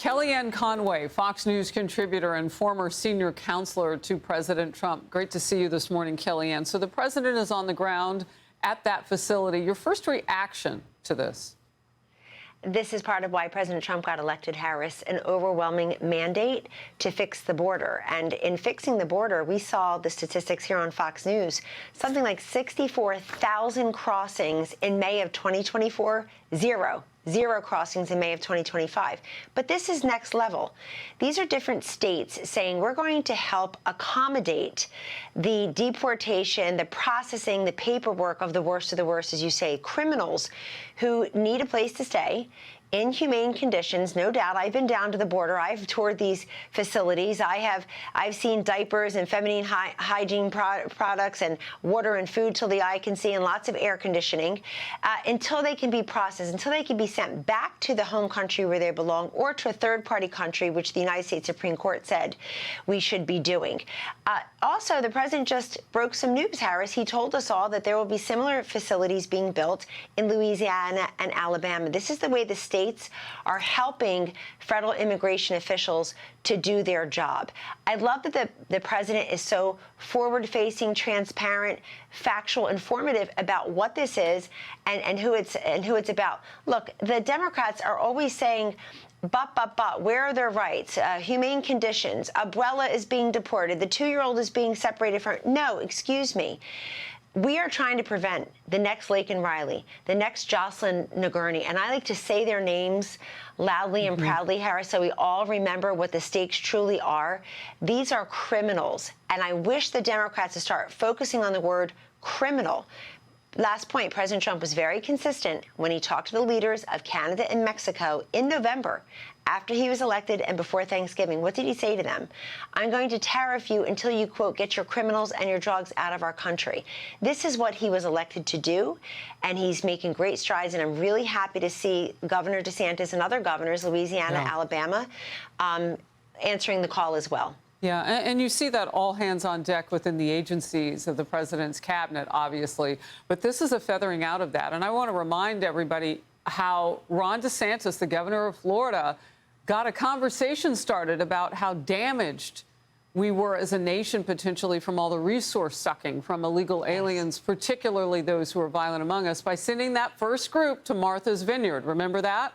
Kellyanne Conway, Fox News contributor and former senior counselor to President Trump. Great to see you this morning, Kellyanne. So the president is on the ground at that facility. Your first reaction to this? This is part of why President Trump got elected, Harris, an overwhelming mandate to fix the border. And in fixing the border, we saw the statistics here on Fox News, something like 64,000 crossings in May of 2024, zero crossings in May of 2025. But this is next level. These are different states saying we're going to help accommodate the deportation, the processing, the paperwork of the worst, as you say, criminals who need a place to stay in humane conditions. No doubt. I've been down to the border. I've toured these facilities. I've seen diapers and feminine hygiene products and water and food till the eye can see, and lots of air conditioning, until they can be processed, until they can be sent back to the home country where they belong, or to a third-party country, which the United States Supreme Court said we should be doing. Also, the president just broke some news, Harris. He told us all that there will be similar facilities being built in Louisiana and Alabama. This is the way the states are helping federal immigration officials to do their job. I love that the president is so forward-facing, transparent, factual, informative about what this is and who it's about. Look, the Democrats are always saying, but, where are their rights? Humane conditions. Abuela is being deported. The 2-year-old is being separated from. No, excuse me. We are trying to prevent the next Laken Riley, the next Jocelyn Nagurney, and I like to say their names loudly and proudly, Harris, so we all remember what the stakes truly are. These are criminals, and I wish the Democrats would start focusing on the word criminal. Last point, President Trump was very consistent when he talked to the leaders of Canada and Mexico in November, after he was elected and before Thanksgiving. What did he say to them? I'm going to tariff you until you, quote, get your criminals and your drugs out of our country. This is what he was elected to do, and he's making great strides, and I'm really happy to see Governor DeSantis and other governors, Louisiana, Alabama, answering the call as well. Yeah, and you see that all hands on deck within the agencies of the president's cabinet, obviously. But this is a feathering out of that. And I want to remind everybody how Ron DeSantis, the governor of Florida, got a conversation started about how damaged we were as a nation potentially from all the resource sucking from illegal aliens, particularly those who are violent among us, by sending that first group to Martha's Vineyard. Remember that?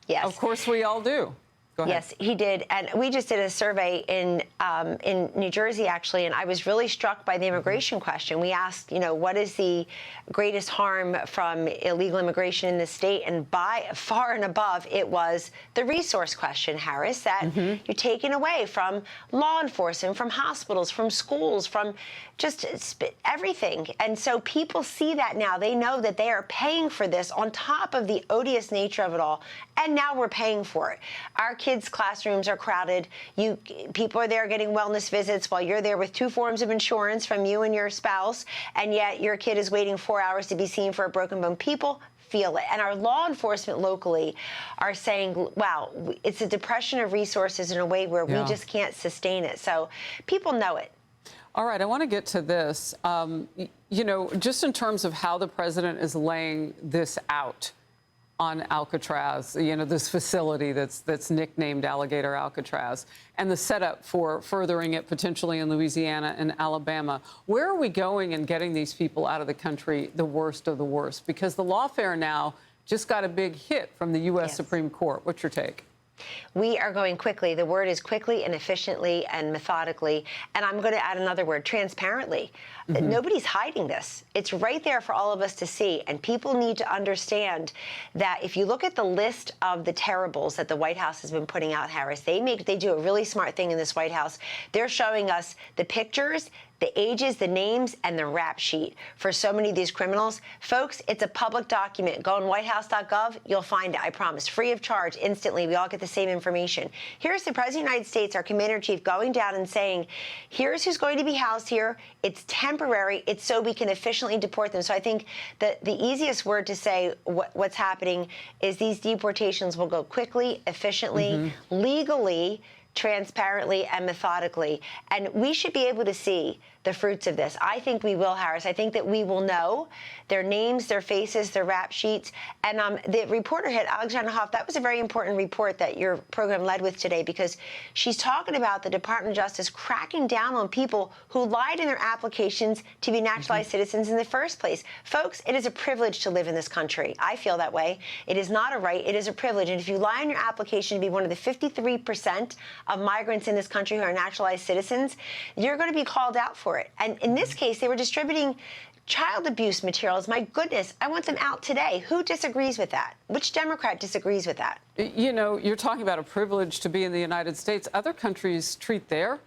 Yes. Of course we all do. Yes, he did. And we just did a survey in New Jersey, actually, and I was really struck by the immigration question. We asked, what is the greatest harm from illegal immigration in the state? And by far and above, it was the resource question, Harris, that you're taken away from law enforcement, from hospitals, from schools, from just everything. And so people see that now. They know that they are paying for this on top of the odious nature of it all. And now we're paying for it. Our kids' classrooms are crowded. People are there getting wellness visits while you're there with 2 forms of insurance from you and your spouse, and yet your kid is waiting 4 hours to be seen for a broken bone. People feel it. And our law enforcement locally are saying, wow, it's a depression of resources in a way where we just can't sustain it. So people know it. All right, I want to get to this. Just in terms of how the president is laying this out on Alcatraz, this facility that's nicknamed Alligator Alcatraz, and the setup for furthering it potentially in Louisiana and Alabama. Where are we going in getting these people out of the country, the worst of the worst? Because the lawfare now just got a big hit from the U.S. Supreme Court. What's your take? We are going quickly. The word is quickly and efficiently and methodically. And I'm going to add another word, transparently. Nobody's hiding this. It's right there for all of us to see. And people need to understand that if you look at the list of the terribles that the White House has been putting out, Harris, they do a really smart thing in this White House. They're showing us the pictures, the ages, the names, and the rap sheet for so many of these criminals. Folks, it's a public document. Go on whitehouse.gov. You'll find it, I promise. Free of charge, instantly. We all get the same information. Here's the President of the United States, our Commander-in-Chief, going down and saying, here's who's going to be housed here. It's temporary. It's so we can efficiently deport them. So I think that the easiest word to say what's happening is these deportations will go quickly, efficiently, legally, transparently, and methodically. And we should be able to see the fruits of this. I think we will, Harris. I think that we will know their names, their faces, their rap sheets. And the reporter hit, Alexandra Hoff, that was a very important report that your program led with today, because she's talking about the Department of Justice cracking down on people who lied in their applications to be naturalized citizens in the first place. Folks, it is a privilege to live in this country. I feel that way. It is not a right. It is a privilege. And if you lie in your application to be one of the 53% of migrants in this country who are naturalized citizens, you're going to be called out for it. And in this case, they were distributing child abuse materials. My goodness, I want them out today. Who disagrees with that? Which Democrat disagrees with that? You know, you're talking about a privilege to be in the United States. Other countries treat their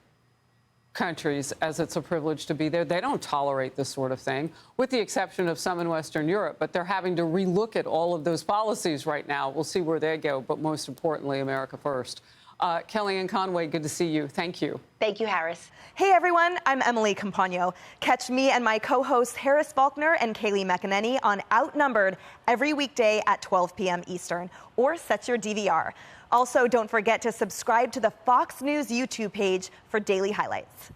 countries as it's a privilege to be there. They don't tolerate this sort of thing, with the exception of some in Western Europe. But they're having to relook at all of those policies right now. We'll see where they go. But most importantly, America first. Kellyanne Conway, good to see you. Thank you. Thank you, Harris. Hey, everyone. I'm Emily Campagno. Catch me and my co-hosts Harris Faulkner and Kaylee McEnany on Outnumbered every weekday at 12 p.m. Eastern, or set your DVR. Also, don't forget to subscribe to the Fox News YouTube page for daily highlights.